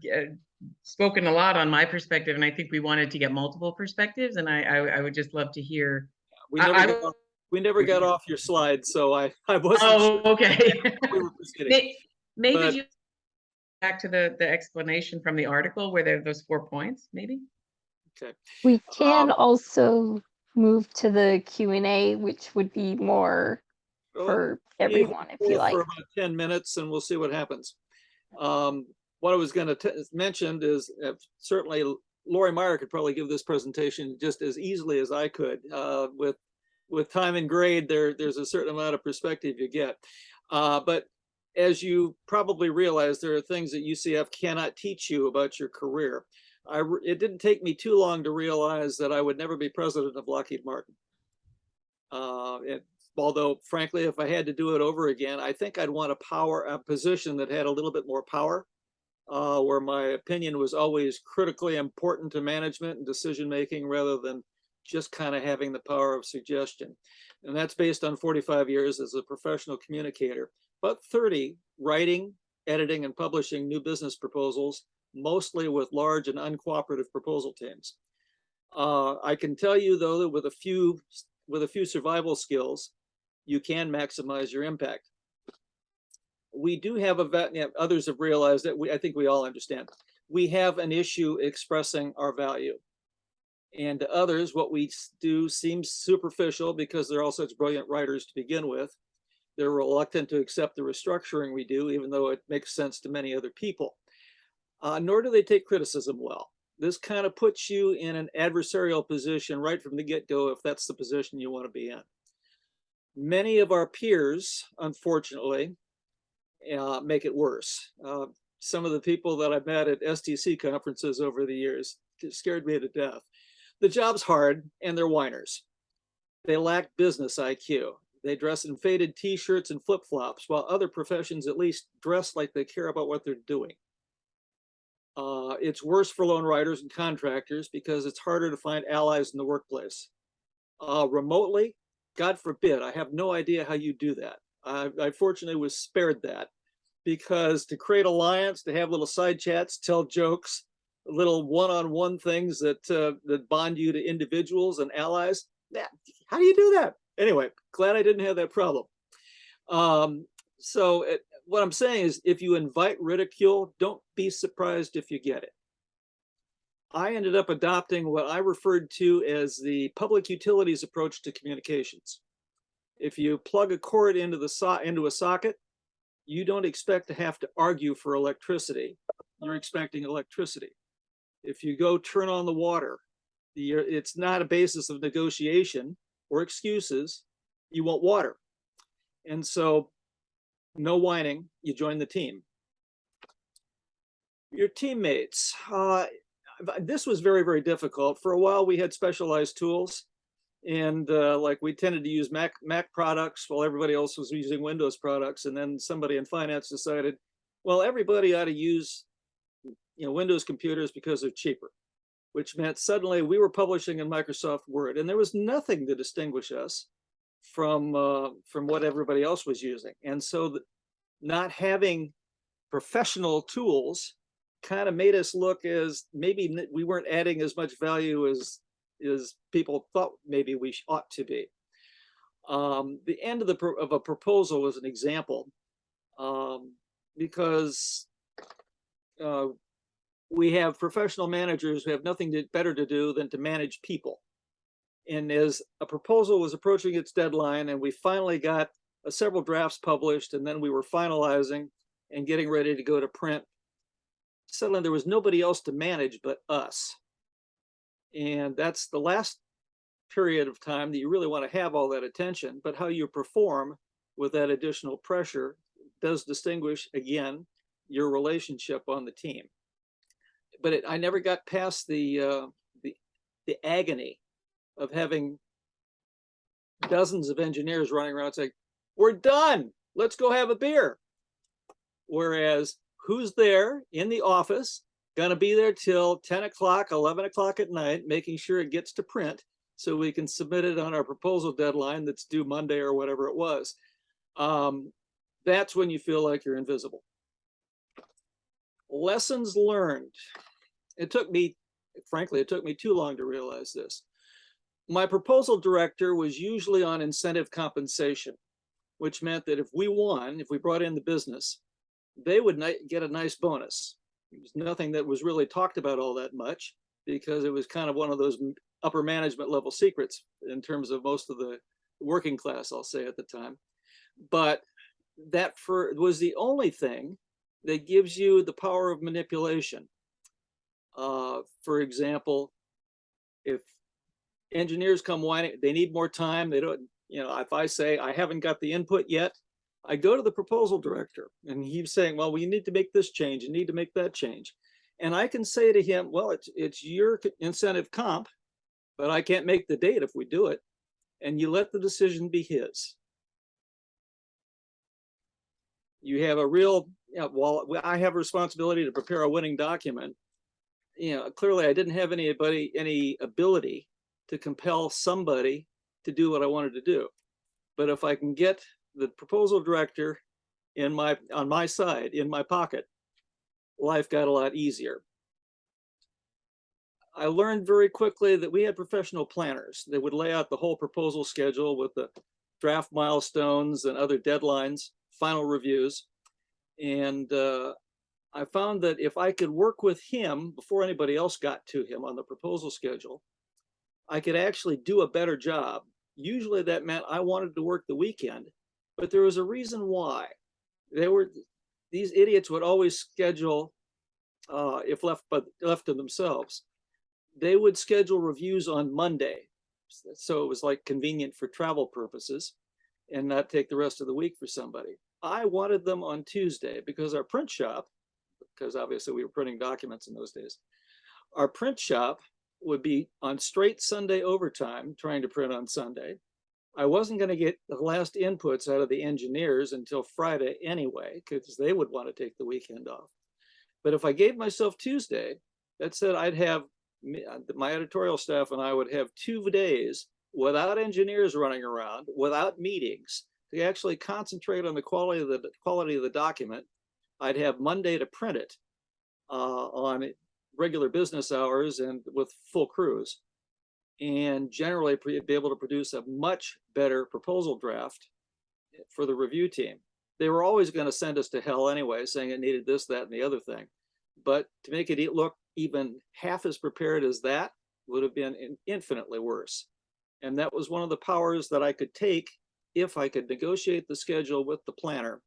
spoken a lot on my perspective, and I think we wanted to get multiple perspectives, and I would just love to hear. We never got off your slide, so I wasn't. Oh, sure. Okay. We were proceeding. Maybe you back to the explanation from the article where there are those 4 points, maybe. Okay. We can also move to the Q&A, which would be more for everyone, if you like. For about 10 minutes, and we'll see what happens. What I was going to mention is certainly Lori Meyer could probably give this presentation just as easily as I could. With time and grade, there's a certain amount of perspective you get. But as you probably realize, there are things that UCF cannot teach you about your career. It didn't take me too long to realize that I would never be president of Lockheed Martin. Although, frankly, if I had to do it over again, I think I'd want a position that had a little bit more power, where my opinion was always critically important to management and decision-making, rather than just kind of having the power of suggestion. And that's based on 45 years as a professional communicator, but 30 writing, editing, and publishing new business proposals, mostly with large and uncooperative proposal teams. I can tell you, though, that with a few survival skills, you can maximize your impact. We do have others have realized that I think we all understand. We have an issue expressing our value. And to others, what we do seems superficial because they're all such brilliant writers to begin with. They're reluctant to accept the restructuring we do, even though it makes sense to many other people. Nor do they take criticism well. This kind of puts you in an adversarial position right from the get-go, if that's the position you want to be in. Many of our peers, unfortunately, make it worse. Some of the people that I've met at STC conferences over the years scared me to death. The job's hard, and they're whiners. They lack business IQ. They dress in faded t-shirts and flip-flops, while other professions at least dress like they care about what they're doing. It's worse for lone riders and contractors because it's harder to find allies in the workplace. Remotely, God forbid, I have no idea how you do that. I fortunately was spared that, because to create alliance, to have little side chats, tell jokes, little one-on-one things that bond you to individuals and allies, how do you do that? Anyway, glad I didn't have that problem. What I'm saying is, if you invite ridicule, don't be surprised if you get it. I ended up adopting what I referred to as the public utilities approach to communications. If you plug a cord into a socket, you don't expect to have to argue for electricity. You're expecting electricity. If you go turn on the water, it's not a basis of negotiation or excuses. You want water. And so no whining, you join the team. Your teammates. This was very, very difficult. For a while, we had specialized tools, and like we tended to use Mac products while everybody else was using Windows products. And then somebody in finance decided, well, everybody ought to use Windows computers because they're cheaper, which meant suddenly we were publishing in Microsoft Word, and there was nothing to distinguish us from what everybody else was using. And so not having professional tools kind of made us look as maybe we weren't adding as much value as people thought maybe we ought to be. The end of a proposal was an example, because we have professional managers who have nothing better to do than to manage people. And as a proposal was approaching its deadline, and we finally got several drafts published, and then we were finalizing and getting ready to go to print, suddenly there was nobody else to manage but us. And that's the last period of time that you really want to have all that attention, but how you perform with that additional pressure does distinguish, again, your relationship on the team. But I never got past the agony of having dozens of engineers running around saying, we're done, let's go have a beer. Whereas who's there in the office, gonna be there till 10 o'clock, 11 o'clock at night, making sure it gets to print so we can submit it on our proposal deadline that's due Monday or whatever it was. That's when you feel like you're invisible. Lessons learned. Frankly, it took me too long to realize this. My proposal director was usually on incentive compensation, which meant that if we won, if we brought in the business, they would get a nice bonus. It was nothing that was really talked about all that much, because it was kind of one of those upper management level secrets in terms of most of the working class, I'll say, at the time. But that was the only thing that gives you the power of manipulation. For example, if engineers come whining, they need more time, they don't, if I say I haven't got the input yet, I go to the proposal director and he's saying, well, we need to make this change, you need to make that change. And I can say to him, well, it's your incentive comp, but I can't make the date if we do it. And you let the decision be his. You have a real, while I have a responsibility to prepare a winning document, clearly I didn't have any ability to compel somebody to do what I wanted to do. But if I can get the proposal director on my side, in my pocket, life got a lot easier. I learned very quickly that we had professional planners that would lay out the whole proposal schedule with the draft milestones and other deadlines, final reviews. And I found that if I could work with him before anybody else got to him on the proposal schedule, I could actually do a better job. Usually that meant I wanted to work the weekend, but there was a reason why. These idiots would always schedule, if left to themselves, they would schedule reviews on Monday. So it was like convenient for travel purposes and not take the rest of the week for somebody. I wanted them on Tuesday because our print shop, because obviously we were printing documents in those days, our print shop would be on straight Sunday overtime trying to print on Sunday. I wasn't going to get the last inputs out of the engineers until Friday anyway, because they would want to take the weekend off. But if I gave myself Tuesday, that said I'd have my editorial staff and I would have 2 days without engineers running around, without meetings, to actually concentrate on the quality of the document. I'd have Monday to print it on regular business hours and with full crews, and generally be able to produce a much better proposal draft for the review team. They were always going to send us to hell anyway, saying it needed this, that, and the other thing. But to make it look even half as prepared as that would have been infinitely worse. And that was one of the powers that I could take if I could negotiate the schedule with the planner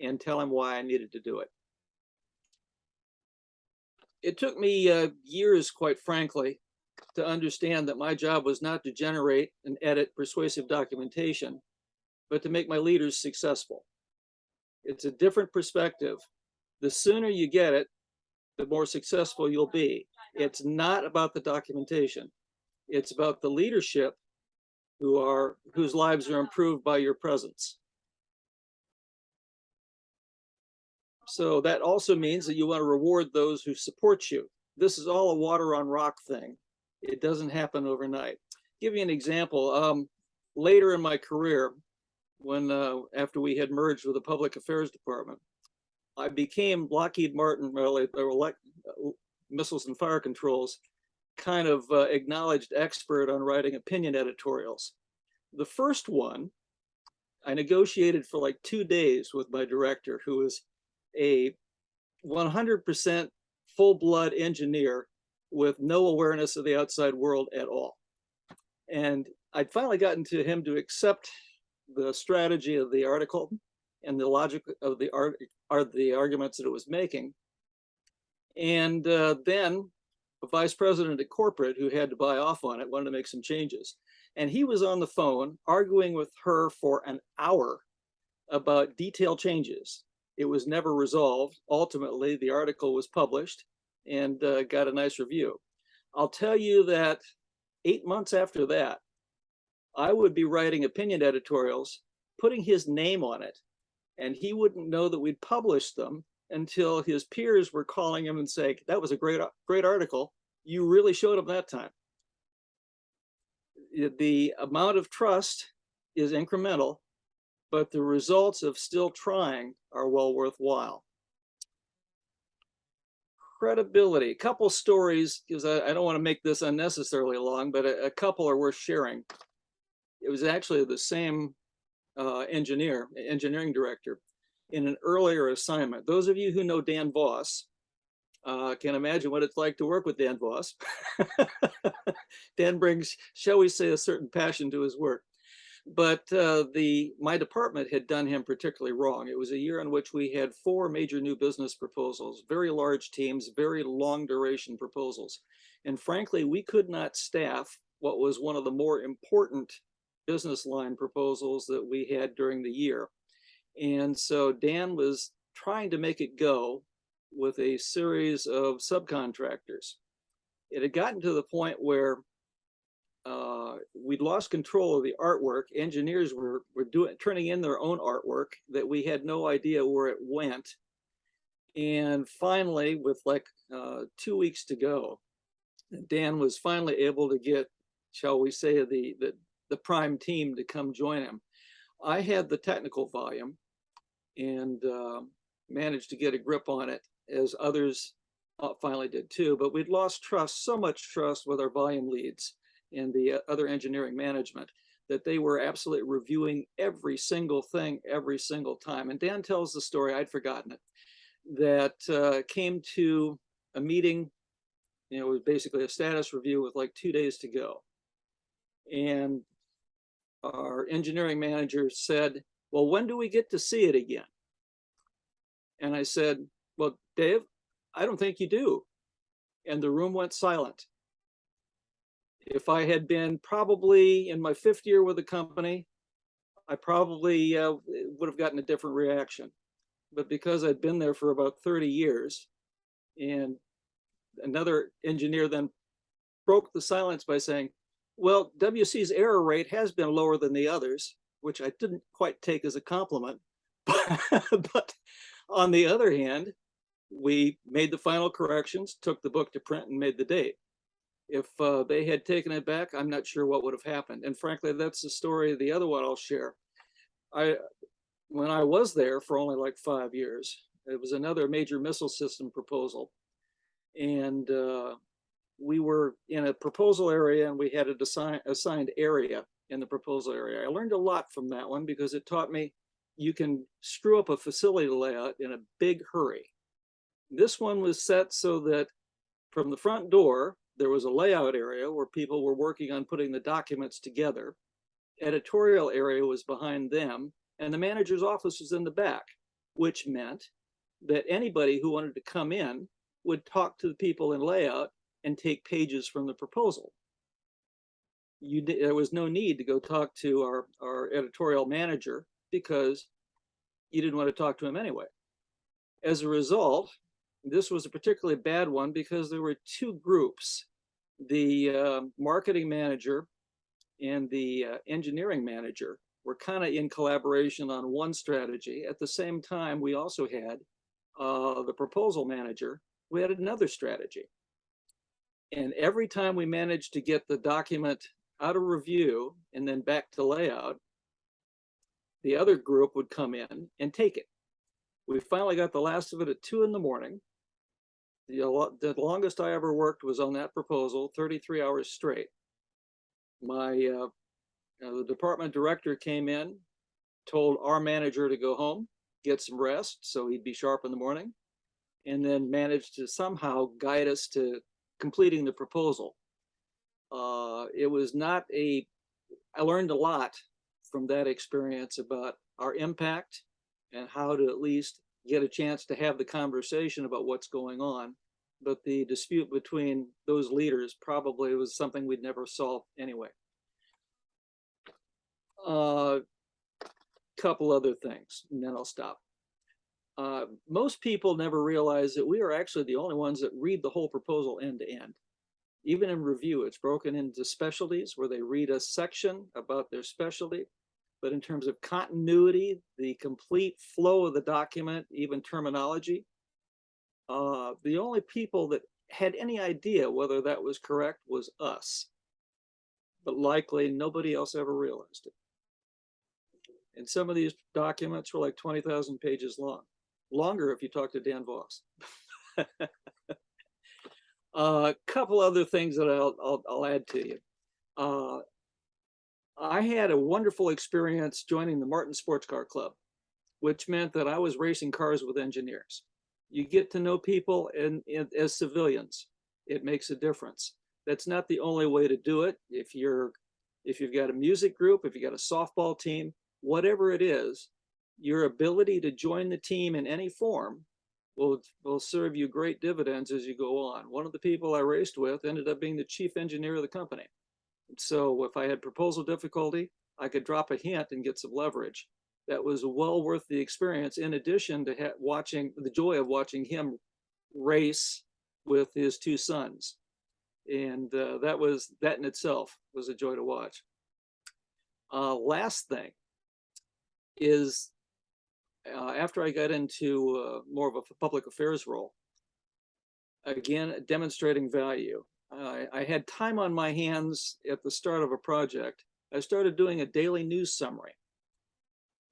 and tell him why I needed to do it. It took me years, quite frankly, to understand that my job was not to generate and edit persuasive documentation, but to make my leaders successful. It's a different perspective. The sooner you get it, the more successful you'll be. It's not about the documentation. It's about the leadership whose lives are improved by your presence. So that also means that you want to reward those who support you. This is all a water on rock thing. It doesn't happen overnight. Give you an example. Later in my career, when after we had merged with the Public Affairs Department, I became Lockheed Martin Missiles and Fire Control's kind of acknowledged expert on writing opinion editorials. The first one, I negotiated for like 2 days with my director, who was a 100% full-blood engineer with no awareness of the outside world at all. And I'd finally gotten to him to accept the strategy of the article and the logic of the arguments that it was making. And then a vice president at corporate who had to buy off on it wanted to make some changes. And he was on the phone arguing with her for an hour about detailed changes. It was never resolved. Ultimately, the article was published and got a nice review. I'll tell you that 8 months after that, I would be writing opinion editorials, putting his name on it, and he wouldn't know that we'd published them until his peers were calling him and saying, "That was a great article. You really showed him that time." The amount of trust is incremental, but the results of still trying are well worthwhile. Credibility. A couple stories, because I don't want to make this unnecessarily long, but a couple are worth sharing. It was actually the same engineering director in an earlier assignment. Those of you who know Dan Voss can imagine what it's like to work with Dan Voss. Dan brings, shall we say, a certain passion to his work. But my department had done him particularly wrong. It was a year in which we had 4 major new business proposals, very large teams, very long duration proposals. And frankly, we could not staff what was one of the more important business line proposals that we had during the year. And so Dan was trying to make it go with a series of subcontractors. It had gotten to the point where we'd lost control of the artwork. Engineers were turning in their own artwork that we had no idea where it went. And finally, with like 2 weeks to go, Dan was finally able to get, shall we say, the prime team to come join him. I had the technical volume and managed to get a grip on it, as others finally did too. But we'd lost trust, so much trust with our volume leads and the other engineering management, that they were absolutely reviewing every single thing every single time. And Dan tells the story, I'd forgotten it, that came to a meeting, it was basically a status review with like 2 days to go. And our engineering manager said, "Well, when do we get to see it again?" And I said, "Well, Dave, I don't think you do." And the room went silent. If I had been probably in my 5th year with the company, I probably would have gotten a different reaction. But because I'd been there for about 30 years, and another engineer then broke the silence by saying, Well, WC's error rate has been lower than the others, which I didn't quite take as a compliment. But on the other hand, we made the final corrections, took the book to print, and made the date. If they had taken it back, I'm not sure what would have happened. And frankly, that's the story of the other one I'll share. When I was there for only like 5 years, it was another major missile system proposal. And we were in a proposal area, and we had a assigned area in the proposal area. I learned a lot from that one because it taught me you can screw up a facility layout in a big hurry. This one was set so that from the front door, there was a layout area where people were working on putting the documents together. Editorial area was behind them, and the manager's office was in the back, which meant that anybody who wanted to come in would talk to the people in layout and take pages from the proposal. There was no need to go talk to our editorial manager because you didn't want to talk to him anyway. As a result, this was a particularly bad one because there were two groups. The marketing manager and the engineering manager were kind of in collaboration on one strategy. At the same time, we also had the proposal manager, we had another strategy. And every time we managed to get the document out of review and then back to layout, the other group would come in and take it. We finally got the last of it at 2 in the morning. The longest I ever worked was on that proposal, 33 hours straight. The department director came in, told our manager to go home, get some rest so he'd be sharp in the morning, and then managed to somehow guide us to completing the proposal. It was not I learned a lot from that experience about our impact and how to at least get a chance to have the conversation about what's going on. But the dispute between those leaders probably was something we'd never solve anyway. Couple other things, and then I'll stop. Most people never realize that we are actually the only ones that read the whole proposal end to end. Even in review, it's broken into specialties where they read a section about their specialty. But in terms of continuity, the complete flow of the document, even terminology, the only people that had any idea whether that was correct was us. But likely nobody else ever realized it. And some of these documents were like 20,000 pages long. Longer if you talk to Dan Voss. A couple other things that I'll add to you. I had a wonderful experience joining the Martin Sports Car Club, which meant that I was racing cars with engineers. You get to know people as civilians. It makes a difference. That's not the only way to do it. If you've got a music group, if you got a softball team, whatever it is, your ability to join the team in any form will serve you great dividends as you go on. One of the people I raced with ended up being the chief engineer of the company. So if I had proposal difficulty, I could drop a hint and get some leverage. That was well worth the experience, in addition to the joy of watching him race with his two sons. And that in itself was a joy to watch. Last thing is, after I got into more of a public affairs role, again, demonstrating value. I had time on my hands at the start of a project. I started doing a daily news summary.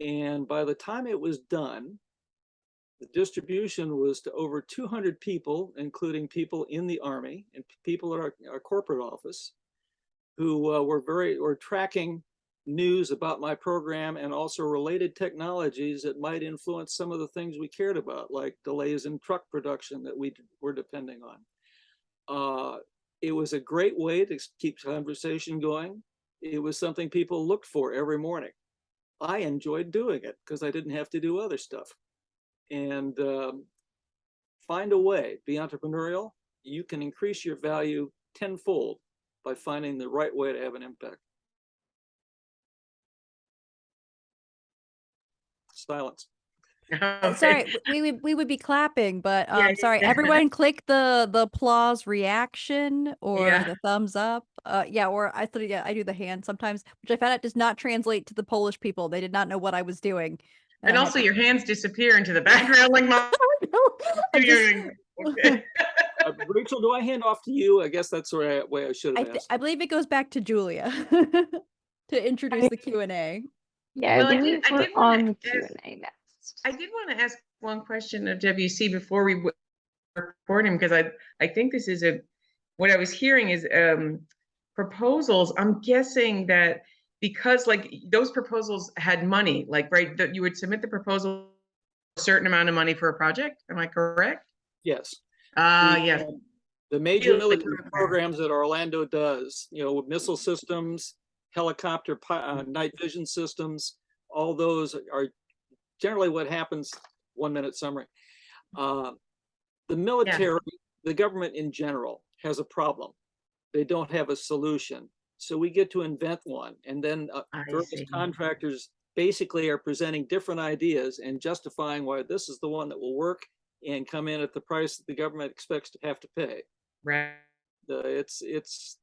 And by the time it was done, the distribution was to over 200 people, including people in the Army and people at our corporate office, who were tracking news about my program and also related technologies that might influence some of the things we cared about, like delays in truck production that we were depending on. It was a great way to keep conversation going. It was something people looked for every morning. I enjoyed doing it because I didn't have to do other stuff. And find a way, be entrepreneurial. You can increase your value tenfold by finding the right way to have an impact. Silence. Sorry, we would be clapping, but Yeah, sorry, yeah. everyone click the applause reaction or Yeah. the thumbs up. Yeah, or I thought, yeah, I do the hand sometimes, which I found out does not translate to the Polish people. They did not know what I was doing. And I had also to- your hands disappear into the background like mom. I'm just- Okay. Rachel, do I hand off to you? I guess that's the way I should have asked. I believe it goes back to Julia to introduce the Q&A. Yeah, Well, I believe I we're did wanna on the ask- Q&A next. I did want to ask one question of WC before we record him, because I think this is what I was hearing is proposals. I'm guessing that because like those proposals had money, like right, that you would submit the proposal a certain amount of money for a project. Am I correct? Yes. Yes. The major Feels like military we're- programs that Orlando does, with missile systems, helicopter night vision systems, all those are generally what happens. 1 minute summary. The military, the government in general has a problem. They don't have a solution. So we get to invent one. And then various see. contractors basically are presenting different ideas and justifying why this is the one that will work and come in at the price that the government expects to have to pay. Right. It's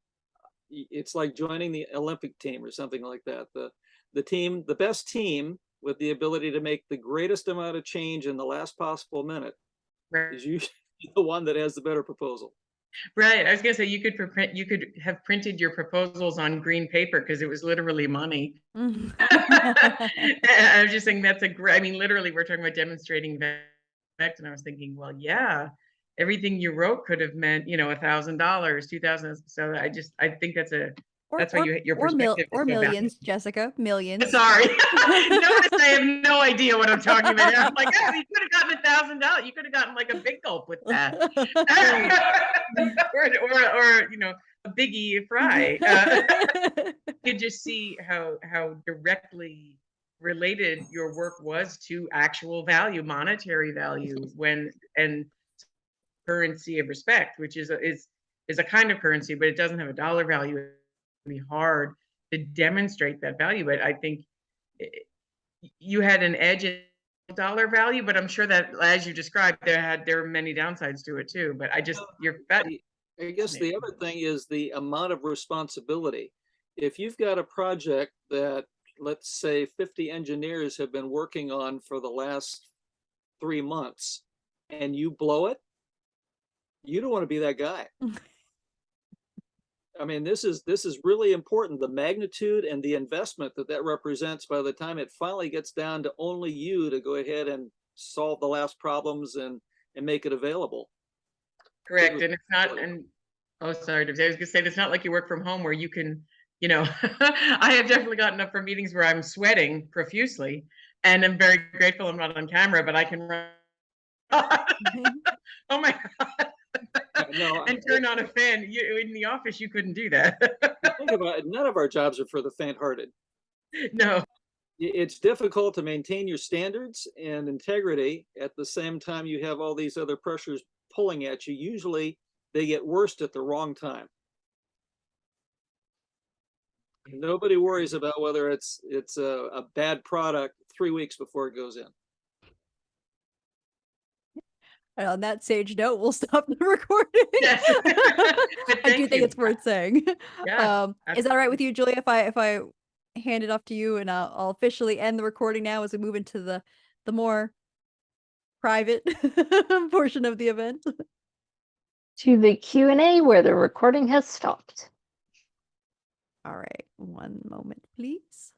like joining the Olympic team or something like that. The best team with the ability to make the greatest amount of change in the last possible minute Right. is usually the one that has the better proposal. Right. I was gonna say you could have printed your proposals on green paper because it was literally money. I was just saying that's a great. I mean, literally, we're talking about demonstrating effect, and I was thinking, well, yeah, everything you wrote could have meant, $1,000, $2,000. So I think that's why your perspective is so millions, valuable. Jessica, millions. Sorry. Notice I have no idea what I'm talking about. I'm like, oh, you could have gotten $1,000. You could have gotten like a big gulp with that. or a biggie fry. You could just see how directly related your work was to actual value, monetary value, and currency of respect, which is a kind of currency, but it doesn't have a dollar value. It's really hard to demonstrate that value. But I think you had an edge in dollar value, but I'm sure that, as you described, there were many downsides to it too. But I guess the other thing is the amount of responsibility. If you've got a project that, let's say, 50 engineers have been working on for the last 3 months and you blow it, you don't want to be that guy. I mean, this is really important. The magnitude and the investment that represents by the time it finally gets down to only you to go ahead and solve the last problems and make it available. Correct. And it's not, sorry, I was gonna say, it's not like you work from home where you can, I have definitely gotten up for meetings where I'm sweating profusely, and I'm very grateful I'm not on camera, but I can run. Oh my God. No, and turn on a fan. In the office, you couldn't do that. Think about it, none of our jobs are for the faint-hearted. No. It's difficult to maintain your standards and integrity at the same time you have all these other pressures pulling at you. Usually they get worse at the wrong time. Nobody worries about whether it's a bad product 3 weeks before it goes in. And on that sage note, we'll stop the recording. Yes. I do think it's worth saying. Yeah, is that all right with you, Julia, if I hand it off to you, and I'll officially end the recording now as we move into the more private portion of the event? To the Q&A where the recording has stopped. All right, one moment, please.